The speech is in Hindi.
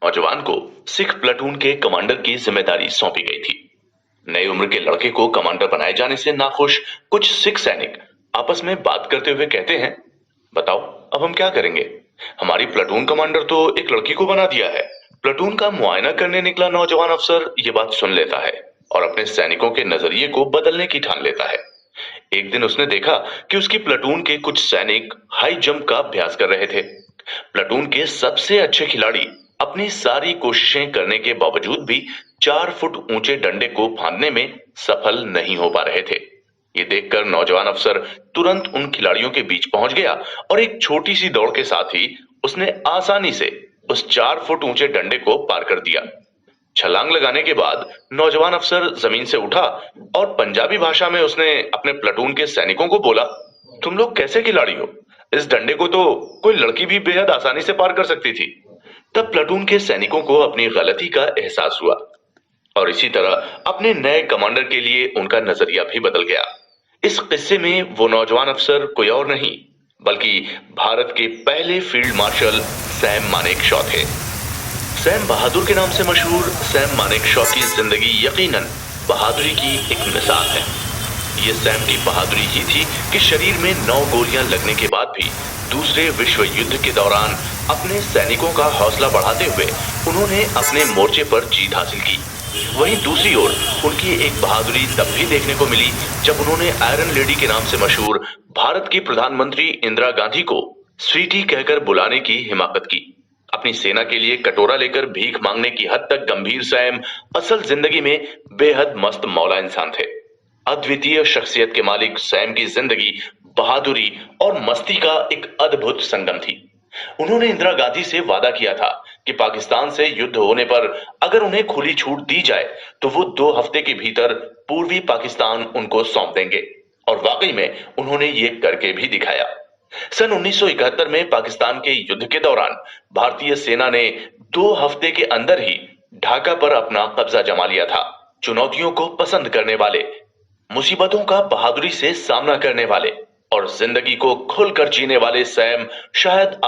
नौजवान को सिख प्लाटून के कमांडर की जिम्मेदारी सौंपी गई थी। नई उम्र के लड़के को कमांडर बनाए जाने से नाखुश कुछ सिख सैनिक आपस में बात करते हुए कहते हैं, बताओ अब हम क्या करेंगे? हमारी प्लाटून कमांडर तो एक लड़की को बना दिया है। प्लाटून का मुआयना करने निकला नौजवान अफसर ये बात सुन लेता है और अपने सैनिकों के नजरिए को बदलने की ठान लेता है। एक दिन उसने देखा कि उसकी प्लाटून के कुछ सैनिक हाई जंप का अभ्यास कर रहे थे। प्लाटून के सबसे अच्छे खिलाड़ी अपनी सारी कोशिशें करने के बावजूद भी 4 फुट ऊंचे डंडे को फांदने में सफल नहीं हो पा रहे थे। ये देखकर नौजवान अफसर तुरंत उन खिलाड़ियों के बीच पहुंच गया और एक छोटी सी दौड़ के साथ ही उसने आसानी से उस 4 फुट ऊंचे डंडे को पार कर दिया। छलांग लगाने के बाद नौजवान अफसर जमीन से उठा और पंजाबी भाषा में उसने अपने प्लाटून के सैनिकों को बोला, तुम लोग कैसे खिलाड़ी हो? इस डंडे को तो कोई लड़की भी बेहद आसानी से पार कर सकती थी। तब प्लाटून के सैनिकों को अपनी गलती का एहसास हुआ और इसी तरह अपने नए कमांडर के लिए उनका नजरिया भी बदल गया। इस किस्से में वो नौजवान अफसर कोई और नहीं बल्कि भारत के पहले फील्ड मार्शल सैम मानेकशॉ थे। सैम बहादुर के नाम से मशहूर सैम मानेकशॉ की जिंदगी यकीनन बहादुरी की एक मिसाल है। ये सैम की बहादुरी ही थी कि शरीर में 9 गोलियां लगने के बाद भी दूसरे विश्व युद्ध के दौरान अपने सैनिकों का हौसला बढ़ाते हुए उन्होंने अपने मोर्चे पर जीत हासिल की। वहीं दूसरी ओर उनकी एक बहादुरी तब भी देखने को मिली जब उन्होंने आयरन लेडी के नाम से मशहूर भारत की प्रधानमंत्री इंदिरा गांधी को स्वीटी कहकर बुलाने की हिमाकत की। अपनी सेना के लिए कटोरा लेकर भीख मांगने की हद तक गंभीर सैम असल जिंदगी में बेहद मस्त मौला इंसान थे। अद्वितीय शख्सियत के मालिक सैम की जिंदगी बहादुरी और मस्ती का एक अद्भुत संगम थी। उन्होंने इंदिरा गांधी से वादा किया था कि पाकिस्तान से युद्ध होने पर अगर उन्हें खुली छूट दी जाए तो वो 2 हफ्ते के भीतर पूर्वी पाकिस्तान उनको सौंप देंगे और वाकई में उन्होंने ये करके भी दिखाया। सन 1971 में पाकिस्तान के युद्ध के दौरान भारतीय सेना ने 2 हफ्ते के अंदर ही ढाका पर अपना कब्जा जमा लिया था। चुनौतियों को पसंद करने वाले, मुसीबतों का बहादुरी से सामना करने वाले और जिंदगी को खुलकर जीने वाले सैम शायद